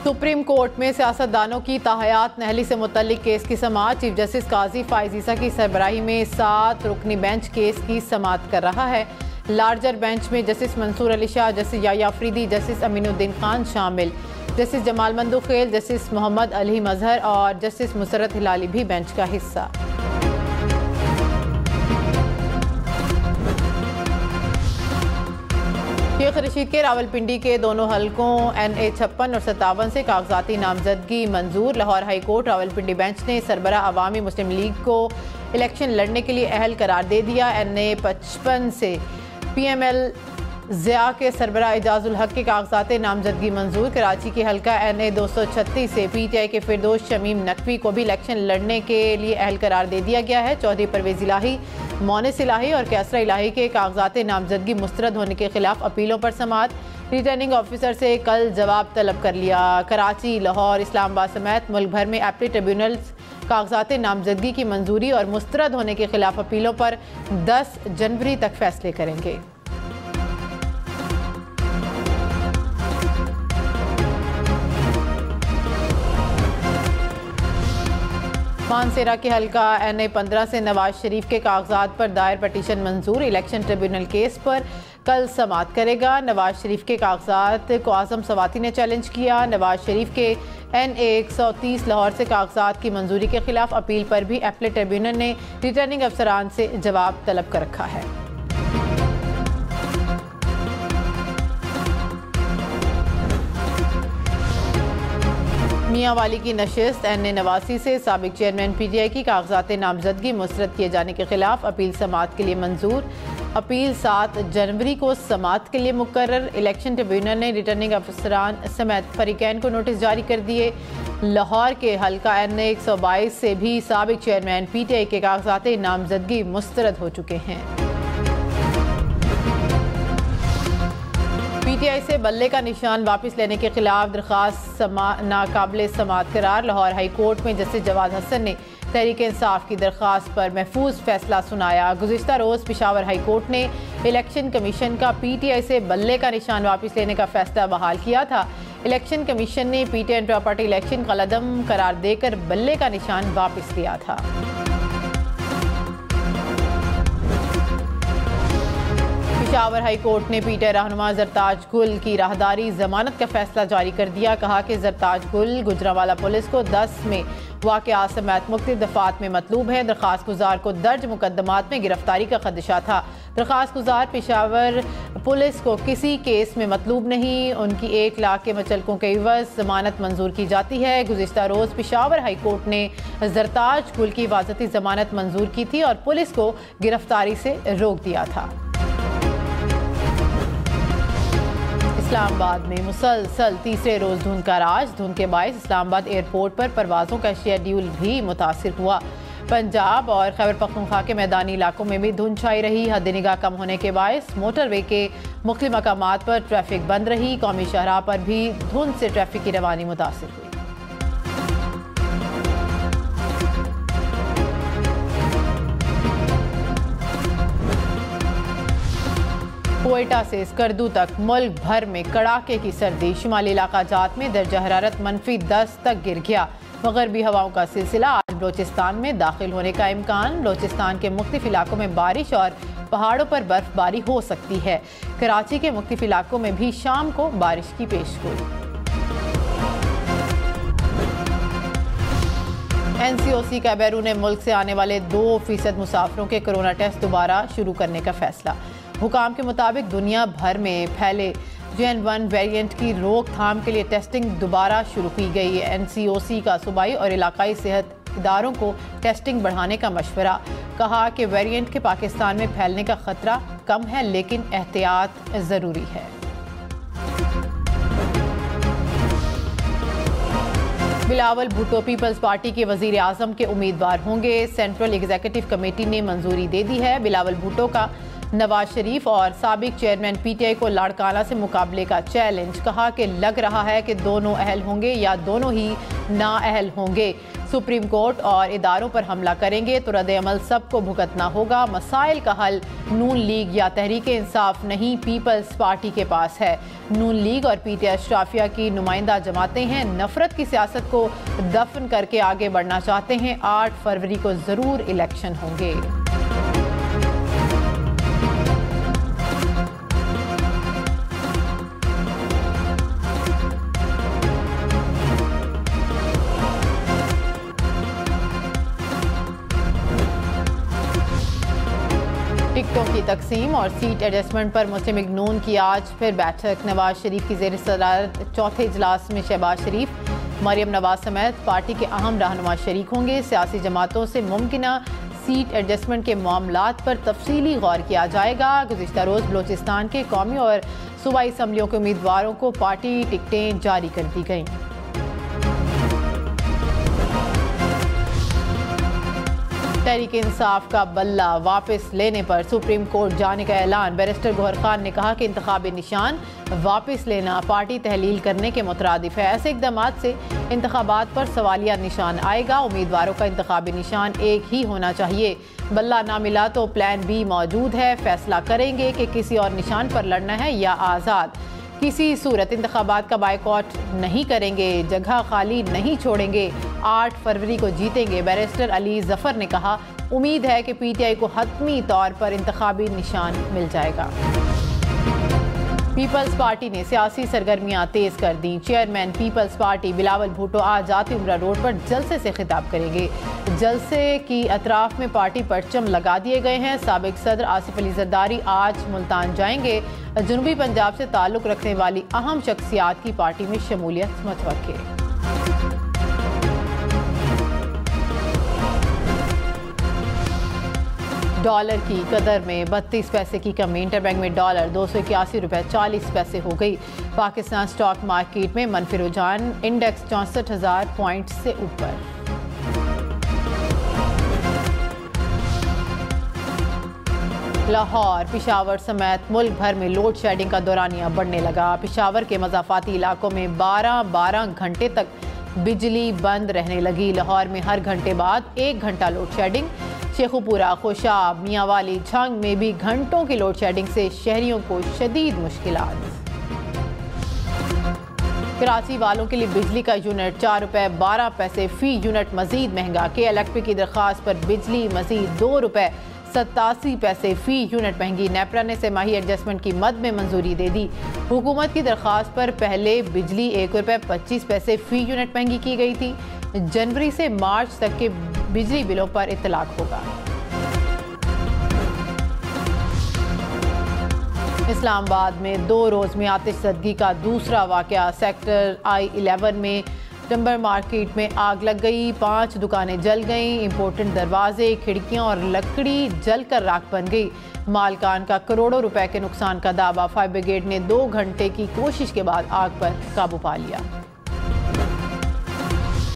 Supreme court में सियासतदानों की ताहयात नहली से मुतल्लिक केस की समाअत। चीफ जस्टिस काजी फाइज ईसा की सरबराही में 7 रुकनी बेंच केस की समाअत कर रहा है। लार्जर बेंच में justice Mansoor Ali Shah, justice Yahya Afridi, justice Aminuddin Khan शामिल। जस्टिस जमाल मंदुखेल, जस्टिस मोहम्मद अली मजहर और जस्टिस मुसरत हिलाली भी बेंच का हिस्सा। शेख रशीद के रावलपिंडी के दोनों हलकों NA 56 और 57 से कागजाती नामजदगी मंजूर। Lahore high court Rawalpindi bench ने सरबरा अवामी मुस्लिम लीग को इलेक्शन लड़ने के लिए अहल करार दे दिया। NA 55 से PML ज़िया के सरबरा एजाजुल हक के कागजात नामजदगी मंजूर। कराची के हल्का NA 236 से PTI के फिरदौस शमीम नकवी को भी इलेक्शन लड़ने के लिए अहल करार दे दिया गया है। चौधरी परवेज इलाही, मोनिस इलाही और कैसरा इलाही के कागजात नामजदगी मुस्तरद होने के खिलाफ अपीलों पर समाअत। रिटर्निंग ऑफिसर से कल जवाब तलब कर लिया। कराची, लाहौर, इस्लामाबाद समेत मुल्क भर में एपली ट्रिब्यूनल्स कागजात नामजदगी की मंजूरी और मुस्तरद होने के खिलाफ अपीलों पर 10 जनवरी तक फैसले करेंगे। मानसेरा के हल्का NA 15 से नवाज शरीफ के कागजात पर दायर पटिशन मंजूर। इलेक्शन ट्रिब्यूनल केस पर कल समाअत करेगा। नवाज शरीफ के कागजात को आजम सवाती ने चैलेंज किया। नवाज शरीफ के NA 130 लाहौर से कागजात की मंजूरी के खिलाफ अपील पर भी एपलेट ट्रिब्यूनल ने रिटर्निंग अफसरान से जवाब तलब कर रखा है। मियां वाली की नशिस्त NA 89 से साबिक चेयरमैन PTI की कागजात नामजदगी मुस्तरद किए जाने के खिलाफ अपील समाअत के लिए मंजूर। अपील 7 जनवरी को समाअत के लिए मुकर्रर। इलेक्शन ट्रिब्यूनल ने रिटर्निंग अफसरान समेत फरीकैन को नोटिस जारी कर दिए। लाहौर के हल्का NA 122 से भी साबिक चेयरमैन PTI के कागजात नामजदगी मुस्तरद हो चुके हैं। PTI से बल्ले का निशान वापस लेने के खिलाफ दरख्वास्त नाकाबिल समाअत करार। लाहौर हाई कोर्ट में जस्टिस जवाद हसन ने तहरीक इंसाफ की दरख्वास्त पर महफूज फैसला सुनाया। गुज़िश्ता रोज़ पेशावर हाई कोर्ट ने इलेक्शन कमीशन का PTI से बल्ले का निशान वापस लेने का फैसला बहाल किया था। इलेक्शन कमीशन ने PTI प्रॉपर्टी इलेक्शन कलअदम करार देकर बल्ले का निशान वापस लिया था। पेशावर हाई कोर्ट ने PTI रहनुमा जरताज गुल की राहदारी जमानत का फैसला जारी कर दिया। कहा कि जरताज गुल गुजरांवाला पुलिस को 10 में वाक़या समेत मुख्तलिफ दफ़ात में मतलूब है। दरख्वास्त गुजार को दर्ज मुकदमात में गिरफ्तारी का खदशा था। दरख्वास्त गुजार पेशावर पुलिस को किसी केस में मतलूब नहीं। उनकी 1 लाख के मचलकों के इवज़ जमानत मंजूर की जाती है। गुज़िश्ता रोज़ पेशावर हाई कोर्ट ने जरताज गुल की हिफाजती जमानत मंजूर की थी और पुलिस को गिरफ्तारी से रोक दिया था। इस्लामाबाद में मुसलसल तीसरे रोज धुंध का राज। धुंध के बायस इस्लामाबाद एयरपोर्ट पर परवाज़ों का शेड्यूल भी मुतासिर हुआ। पंजाब और खैबर पख्तूनख्वा के मैदानी इलाकों में भी धुंध छाई रही। हद निगाह कम होने के बायस मोटरवे के मुख्तलिफ मकामात पर ट्रैफिक बंद रही। कौमी शाहराह पर भी धुंध से ट्रैफिक की रवानी मुतासिर हुई। कोयटा से स्कर्दू तक मुल्क भर में कड़ाके की सर्दी। शुमाली इलाका जात में दर्जा हरारत -10 तक गिर गया। मगरबी हवाओं का सिलसिला आज बलोचिस्तान में दाखिल होने का इम्कान। बलोचिस्तान के मुख्तलिफ इलाकों में बारिश और पहाड़ों पर बर्फबारी हो सकती है। कराची के मुख्तलिफ इलाकों में भी शाम को बारिश की पेशगोई। NCOC का बैरून मुल्क से आने वाले 2% मुसाफिरों के कोरोना टेस्ट दोबारा शुरू करने का फैसला। हुकाम के मुताबिक दुनिया भर में फैले JN1 वेरिएंट की रोकथाम के लिए टेस्टिंग दोबारा शुरू की गई है। NCOC का सूबाई और इलाकाई सेहत इदारों को टेस्टिंग बढ़ाने का मशवरा। कहा कि वेरिएंट के पाकिस्तान में फैलने का खतरा कम है लेकिन एहतियात ज़रूरी है। बिलावल भुट्टो पीपल्स पार्टी के वजीर आजम के उम्मीदवार होंगे। सेंट्रल एग्जीक्यूटिव कमेटी ने मंजूरी दे दी है। बिलावल भुट्टो का नवाज शरीफ और साबिक चेयरमैन PTI को लाड़काना से मुकाबले का चैलेंज। कहा कि लग रहा है कि दोनों अहल होंगे या दोनों ही नाअहल होंगे। सुप्रीम कोर्ट और इदारों पर हमला करेंगे तो रद्द अमल सबको भुगतना होगा। मसाइल का हल नून लीग या तहरीक इंसाफ नहीं, पीपल्स पार्टी के पास है। नून लीग और पीटीआई अशराफिया की नुमाइंदा जमातें हैं, नफरत की सियासत को दफन करके आगे बढ़ना चाहते हैं। 8 फरवरी को जरूर इलेक्शन होंगे। टिकटों की तकसीम और सीट एडजस्टमेंट पर मुस्लिम लीग नून की आज फिर बैठक। नवाज शरीफ की ज़ेर सदारत चौथे इजलास में शहबाज शरीफ, मरियम नवाज समेत पार्टी के अहम रहनुमा शरीक होंगे। सियासी जमातों से मुमकिना सीट एडजस्टमेंट के मामलात पर तफसीली गौर किया जाएगा। गुज़िश्ता रोज़ बलोचिस्तान के कौमी और सूबाई असम्बलियों के उम्मीदवारों को पार्टी टिकटें जारी कर दी गईं। तहरीक इंसाफ का बल्ला वापस लेने पर सुप्रीम कोर्ट जाने का ऐलान। बैरिस्टर गौहर खान ने कहा कि इंतखाबी निशान वापस लेना पार्टी तहलील करने के मुतरादिफ है। ऐसे इक़दामात से इंतखाबात पर सवालिया निशान आएगा। उम्मीदवारों का इंतखाबी निशान एक ही होना चाहिए। बल्ला ना मिला तो प्लान बी मौजूद है। फैसला करेंगे कि किसी और निशान पर लड़ना है या आज़ाद। किसी सूरत इंतखाबात का बायकॉट नहीं करेंगे, जगह खाली नहीं छोड़ेंगे। 8 फरवरी को जीतेंगे। बैरिस्टर अली जफर ने कहा, उम्मीद है कि पीटीआई को हतमी तौर पर इंतखाबी निशान मिल जाएगा। पीपल्स पार्टी ने सियासी सरगर्मियां तेज कर दी। चेयरमैन पीपल्स पार्टी बिलावल भुट्टो आज जाती उमरा रोड पर जलसे से खिताब करेंगे। जलसे की अतराफ में पार्टी परचम लगा दिए गए हैं। साबिक सदर आसिफ अली जरदारी आज मुल्तान जाएंगे। जनूबी पंजाब से ताल्लुक रखने वाली अहम शख्सियात की पार्टी में शमूलियत मुतवक्किल। डॉलर की कदर में 32 पैसे की कमी। इंटरबैंक में डॉलर 281 रुपये 40 पैसे हो गई। पाकिस्तान स्टॉक मार्केट में मनफी रुझान, इंडेक्स 64,000 पॉइंट से ऊपर। लाहौर, पिशावर समेत मुल्क भर में लोड शेडिंग का दौरानिया बढ़ने लगा। पिशावर के मज़ाफ़ाती इलाकों में 12 घंटे तक बिजली बंद रहने लगी। लाहौर में हर घंटे बाद 1 घंटा लोड शेडिंग। शेखुपुरा, खुशाब, मियांवाली, झंग में भी घंटों की लोड शेडिंग से शहरियों को शदीद मुश्किलात। कराची वालों के लिए बिजली का यूनिट 4 रुपये 12 पैसे फी यूनिट मजीद महंगा। के इलेक्ट्रिक की दरख्वास्त पर बिजली मजीद 2 रुपये 87 पैसे फी यूनिट महंगी। नेपरा ने सेमाही एडजस्टमेंट की मद में मंजूरी दे दी। हुकूमत की दरख्वास्त पर पहले बिजली 1 रुपये 25 पैसे फी यूनिट महंगी की गई थी। जनवरी से मार्च तक के बिजली बिलों पर इतलाक होगा। इस्लामाबाद में 2 रोज़ में आतिशज़दगी का दूसरा वाक़या। सेक्टर I-11 में टिम्बर मार्केट में आग लग गई। 5 दुकानें जल गईं। इंपोर्टेंट दरवाजे, खिड़कियां और लकड़ी जलकर राख बन गई। मालकान का करोड़ों रुपए के नुकसान का दावा। फायर ब्रिगेड ने 2 घंटे की कोशिश के बाद आग पर काबू पा लिया।